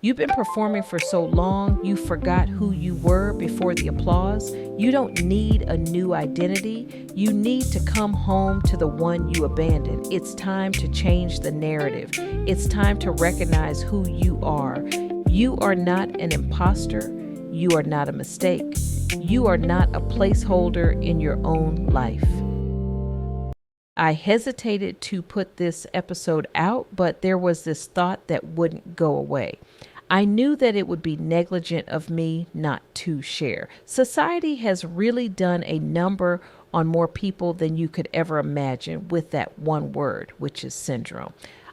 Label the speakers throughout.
Speaker 1: You've been performing for so long, you forgot who you were before the applause. You don't need a new identity. You need to come home to the one you abandoned. It's time to change the narrative. It's time to recognize who you are. You are not an imposter. You are not a mistake. You are not a placeholder in your own life. I hesitated to put this episode out, but there was this thought that wouldn't go away. I knew that it would be negligent of me not to share. Society has really done a number on more people than you could ever imagine with that one word, which is syndrome.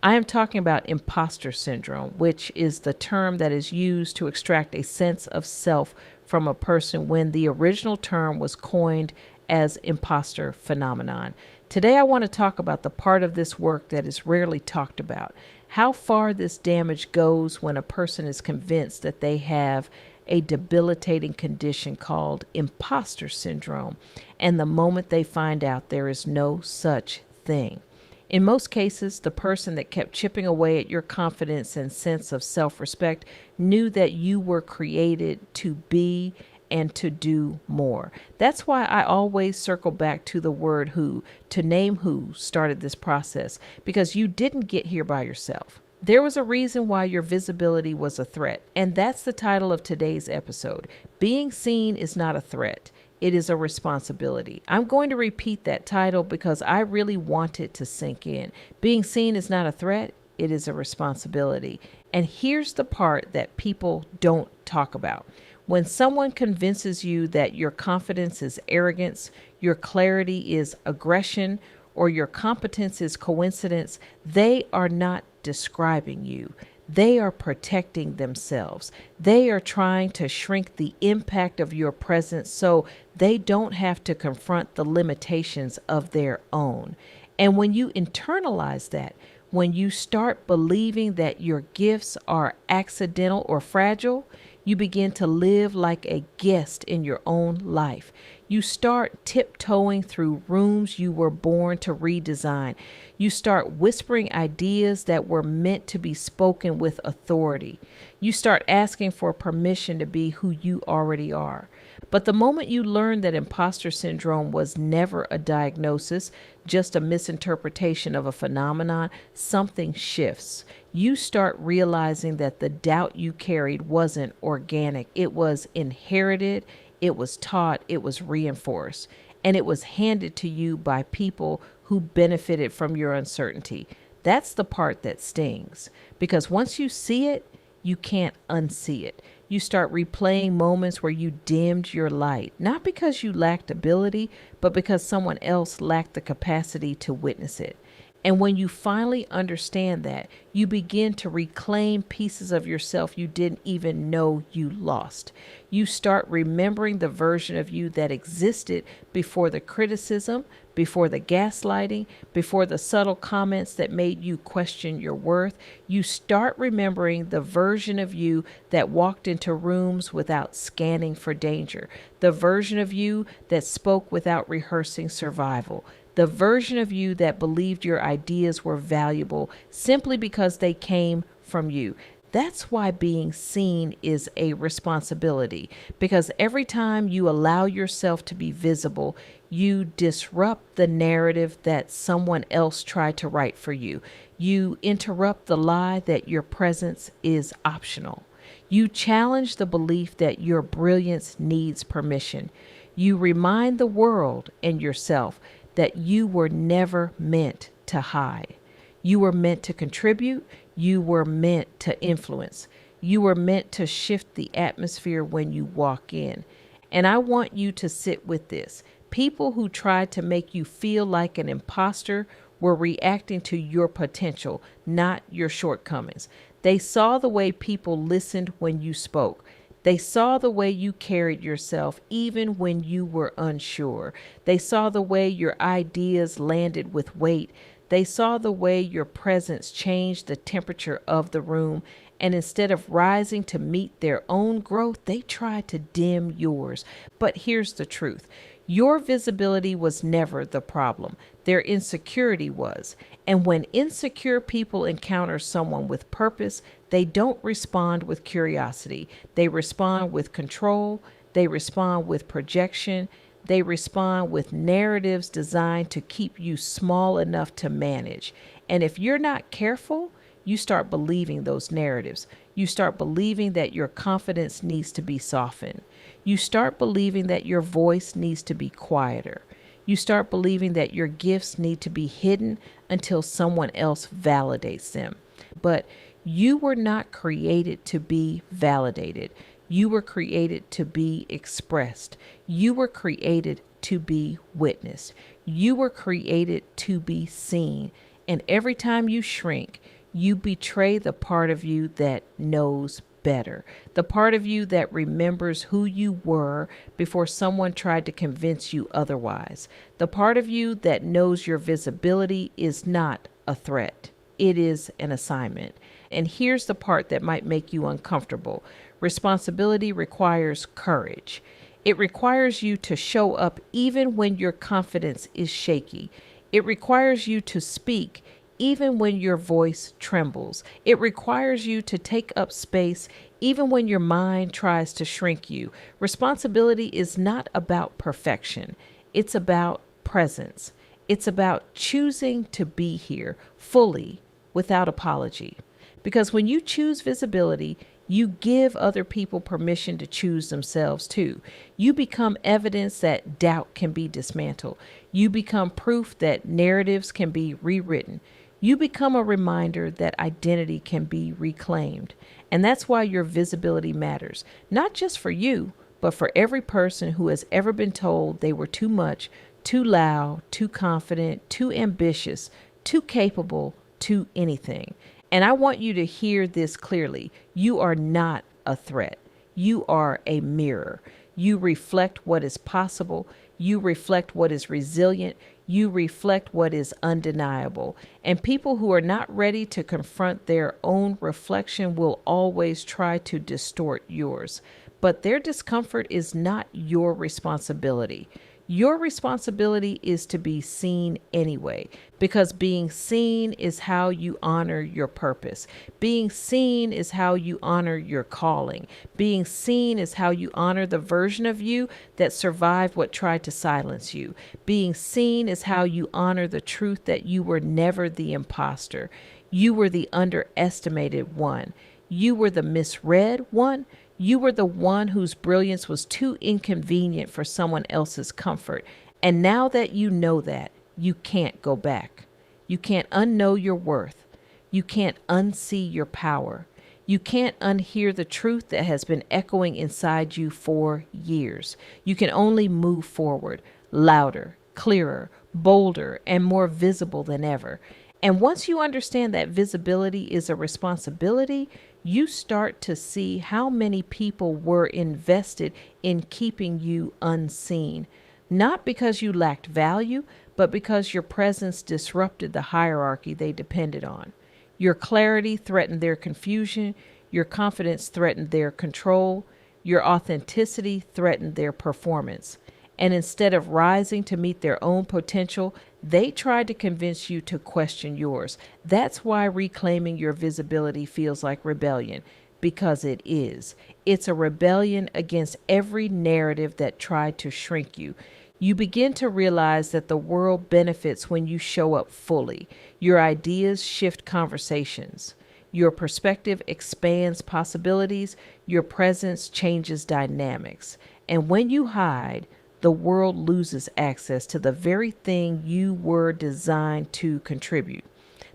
Speaker 1: I am talking about imposter syndrome, which is the term that is used to extract a sense of self from a person when the original term was coined as impostor phenomenon. Today, I want to talk about the part of this work that is rarely talked about. How far this damage goes when a person is convinced that they have a debilitating condition called imposter syndrome, and the moment they find out there is no such thing. In most cases, the person that kept chipping away at your confidence and sense of self-respect knew that you were created to be and to do more. That's why I always circle back to the word who, to name who started this process, because you didn't get here by yourself. There was a reason why your visibility was a threat, and that's the title of today's episode. Being seen is not a threat. It is a responsibility. I'm going to repeat that title because I really want it to sink in. Being seen is not a threat. It is a responsibility. And here's the part that people don't talk about. When someone convinces you that your confidence is arrogance, your clarity is aggression, or your competence is coincidence, they are not describing you. They are protecting themselves. They are trying to shrink the impact of your presence so they don't have to confront the limitations of their own. And when you internalize that, when you start believing that your gifts are accidental or fragile, you begin to live like a guest in your own life. You start tiptoeing through rooms you were born to redesign. You start whispering ideas that were meant to be spoken with authority. You start asking for permission to be who you already are. But the moment you learn that imposter syndrome was never a diagnosis, just a misinterpretation of a phenomenon, something shifts. You start realizing that the doubt you carried wasn't organic. It was inherited, it was taught, it was reinforced, and it was handed to you by people who benefited from your uncertainty. That's the part that stings, because once you see it, you can't unsee it. You start replaying moments where you dimmed your light, not because you lacked ability, but because someone else lacked the capacity to witness it. And when you finally understand that, you begin to reclaim pieces of yourself you didn't even know you lost. You start remembering the version of you that existed before the criticism, before the gaslighting, before the subtle comments that made you question your worth. You start remembering the version of you that walked into rooms without scanning for danger, the version of you that spoke without rehearsing survival, the version of you that believed your ideas were valuable simply because they came from you. That's why being seen is a responsibility, because every time you allow yourself to be visible, you disrupt the narrative that someone else tried to write for you. You interrupt the lie that your presence is optional. You challenge the belief that your brilliance needs permission. You remind the world and yourself that you were never meant to hide. You were meant to contribute. You were meant to influence. You were meant to shift the atmosphere when you walk in. And I want you to sit with this. People who tried to make you feel like an imposter were reacting to your potential, not your shortcomings. They saw the way people listened when you spoke. They saw the way you carried yourself even when you were unsure. They saw the way your ideas landed with weight. They saw the way your presence changed the temperature of the room. And instead of rising to meet their own growth, they tried to dim yours. But here's the truth. Your visibility was never the problem. Their insecurity was. And when insecure people encounter someone with purpose, They don't respond with curiosity. They respond with control. They respond with projection. They respond with narratives designed to keep you small enough to manage. And if you're not careful, you start believing those narratives. You start believing that your confidence needs to be softened. You start believing that your voice needs to be quieter. You start believing that your gifts need to be hidden until someone else validates them. But you were not created to be validated. You were created to be expressed. You were created to be witnessed. You were created to be seen. And every time you shrink, you betray the part of you that knows better, the part of you that remembers who you were before someone tried to convince you otherwise, the part of you that knows your visibility is not a threat. It is an assignment. And here's the part that might make you uncomfortable. Responsibility requires courage. It requires you to show up even when your confidence is shaky. It requires you to speak even when your voice trembles. It requires you to take up space even when your mind tries to shrink you. Responsibility is not about perfection. It's about presence. It's about choosing to be here fully without apology. Because when you choose visibility, you give other people permission to choose themselves too. You become evidence that doubt can be dismantled. You become proof that narratives can be rewritten. You become a reminder that identity can be reclaimed. And that's why your visibility matters, not just for you, but for every person who has ever been told they were too much, too loud, too confident, too ambitious, too capable, too anything. And I want you to hear this clearly. You are not a threat. You are a mirror. You reflect what is possible. You reflect what is resilient. You reflect what is undeniable. And people who are not ready to confront their own reflection will always try to distort yours. But their discomfort is not your responsibility. Your responsibility is to be seen anyway, because being seen is how you honor your purpose. Being seen is how you honor your calling. Being seen is how you honor the version of you that survived what tried to silence you. Being seen is how you honor the truth that you were never the imposter. You were the underestimated one. You were the misread one. You were the one whose brilliance was too inconvenient for someone else's comfort. And now that you know that, you can't go back. You can't unknow your worth. You can't unsee your power. You can't unhear the truth that has been echoing inside you for years. You can only move forward, louder, clearer, bolder, and more visible than ever. And once you understand that visibility is a responsibility, you start to see how many people were invested in keeping you unseen. Not because you lacked value, but because your presence disrupted the hierarchy they depended on. Your clarity threatened their confusion. Your confidence threatened their control. Your authenticity threatened their performance. And instead of rising to meet their own potential, they tried to convince you to question yours. That's why reclaiming your visibility feels like rebellion, because it is. It's a rebellion against every narrative that tried to shrink you. You begin to realize that the world benefits when you show up fully. Your ideas shift conversations. Your perspective expands possibilities. Your presence changes dynamics. And when you hide, the world loses access to the very thing you were designed to contribute.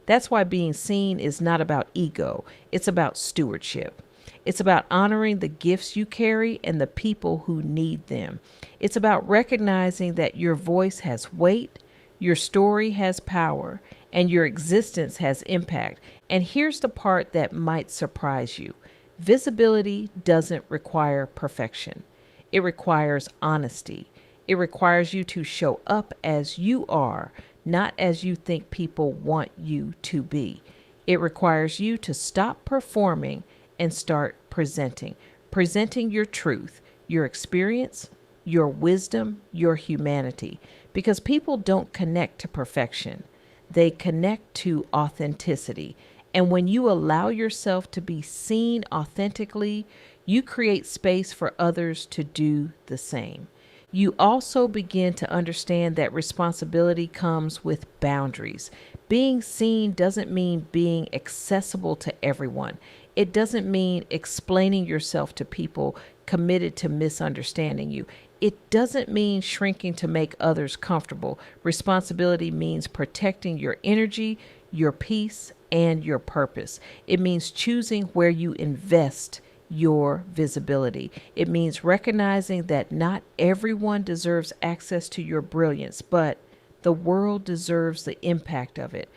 Speaker 1: That's why being seen is not about ego. It's about stewardship. It's about honoring the gifts you carry and the people who need them. It's about recognizing that your voice has weight, your story has power, and your existence has impact. And here's the part that might surprise you. Visibility doesn't require perfection. It requires honesty. It requires you to show up as you are, not as you think people want you to be. It requires you to stop performing and start presenting your truth, your experience, your wisdom, your humanity, because people don't connect to perfection. They connect to authenticity. And when you allow yourself to be seen authentically, you create space for others to do the same. You also begin to understand that responsibility comes with boundaries. Being seen doesn't mean being accessible to everyone. It doesn't mean explaining yourself to people committed to misunderstanding you. It doesn't mean shrinking to make others comfortable. Responsibility means protecting your energy, your peace, and your purpose. It means choosing where you invest your visibility. It means recognizing that not everyone deserves access to your brilliance, but the world deserves the impact of it.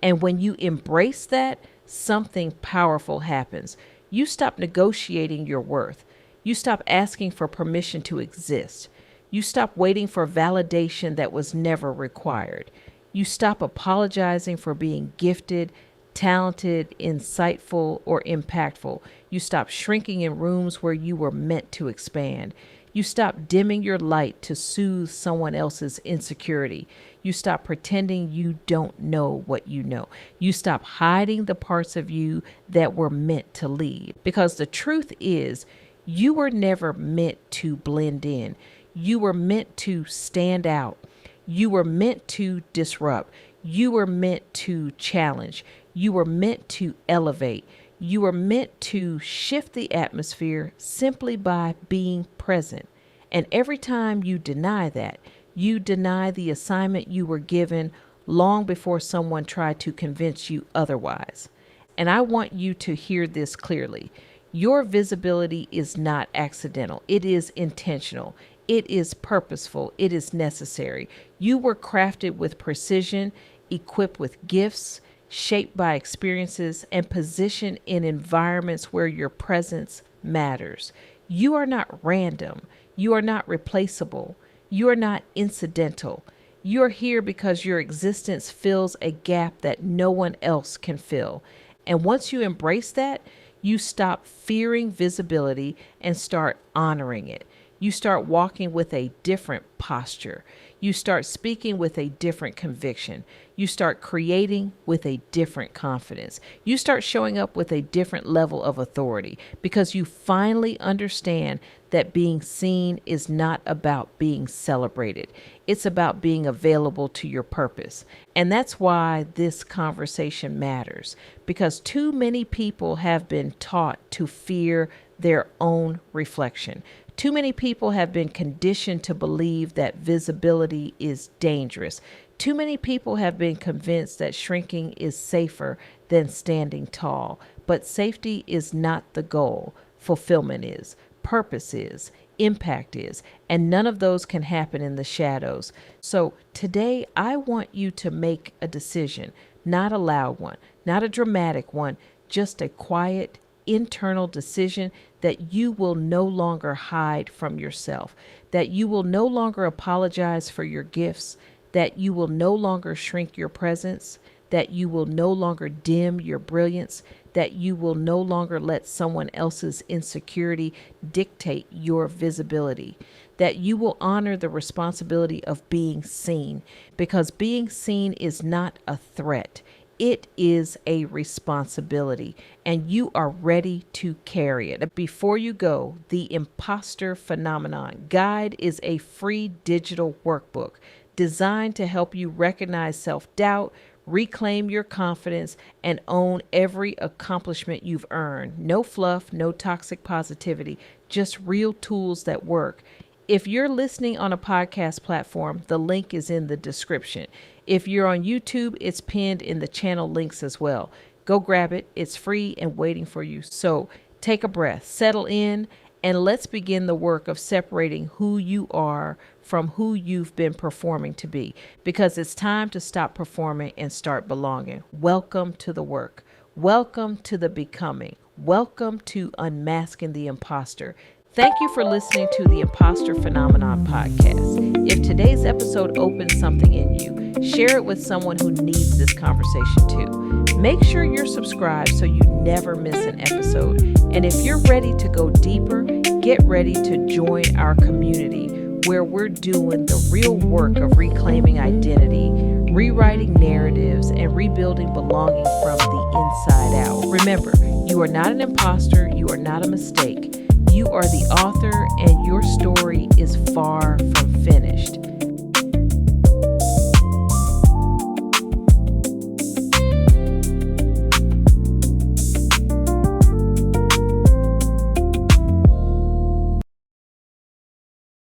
Speaker 1: And when you embrace that, something powerful happens. You stop negotiating your worth. You stop asking for permission to exist. You stop waiting for validation that was never required. You stop apologizing for being gifted, talented, insightful, or impactful. You stop shrinking in rooms where you were meant to expand. You stop dimming your light to soothe someone else's insecurity. You stop pretending you don't know what you know. You stop hiding the parts of you that were meant to lead. Because the truth is, you were never meant to blend in. You were meant to stand out. You were meant to disrupt. You were meant to challenge. You were meant to elevate. You were meant to shift the atmosphere simply by being present. And every time you deny that, you deny the assignment you were given long before someone tried to convince you otherwise. And I want you to hear this clearly. Your visibility is not accidental. It is intentional. It is purposeful. It is necessary. You were crafted with precision, equipped with gifts, shaped by experiences, and positioned in environments where your presence matters. You are not random. You are not replaceable. You are not incidental. You are here because your existence fills a gap that no one else can fill. And once you embrace that, you stop fearing visibility and start honoring it. You start walking with a different posture. You start speaking with a different conviction. You start creating with a different confidence. You start showing up with a different level of authority because you finally understand that being seen is not about being celebrated. It's about being available to your purpose. And that's why this conversation matters, because too many people have been taught to fear their own reflection. Too many people have been conditioned to believe that visibility is dangerous. Too many people have been convinced that shrinking is safer than standing tall. But safety is not the goal. Fulfillment is. Purpose is. Impact is. And none of those can happen in the shadows. So today I want you to make a decision, not a loud one, not a dramatic one, just a quiet, internal decision that you will no longer hide from yourself, that you will no longer apologize for your gifts, that you will no longer shrink your presence, that you will no longer dim your brilliance, that you will no longer let someone else's insecurity dictate your visibility, that you will honor the responsibility of being seen, because being seen is not a threat. It is a responsibility, and you are ready to carry it. Before you go, the Impostor Phenomenon Guide is a free digital workbook designed to help you recognize self-doubt, reclaim your confidence, and own every accomplishment you've earned. No fluff, no toxic positivity, just real tools that work. If you're listening on a podcast platform, the link is in the description. If you're on YouTube, it's pinned in the channel links as well. Go grab it. It's free and waiting for you. So take a breath, settle in, and let's begin the work of separating who you are from who you've been performing to be, because it's time to stop performing and start belonging. Welcome to the work. Welcome to the becoming. Welcome to Unmasking the Imposter. Thank you for listening to the Impostor Phenomenon podcast. If today's episode opened something in you, share it with someone who needs this conversation too. Make sure you're subscribed so you never miss an episode. And if you're ready to go deeper, get ready to join our community where we're doing the real work of reclaiming identity, rewriting narratives, and rebuilding belonging from the inside out. Remember, you are not an imposter, you are not a mistake. You are the author, and your story is far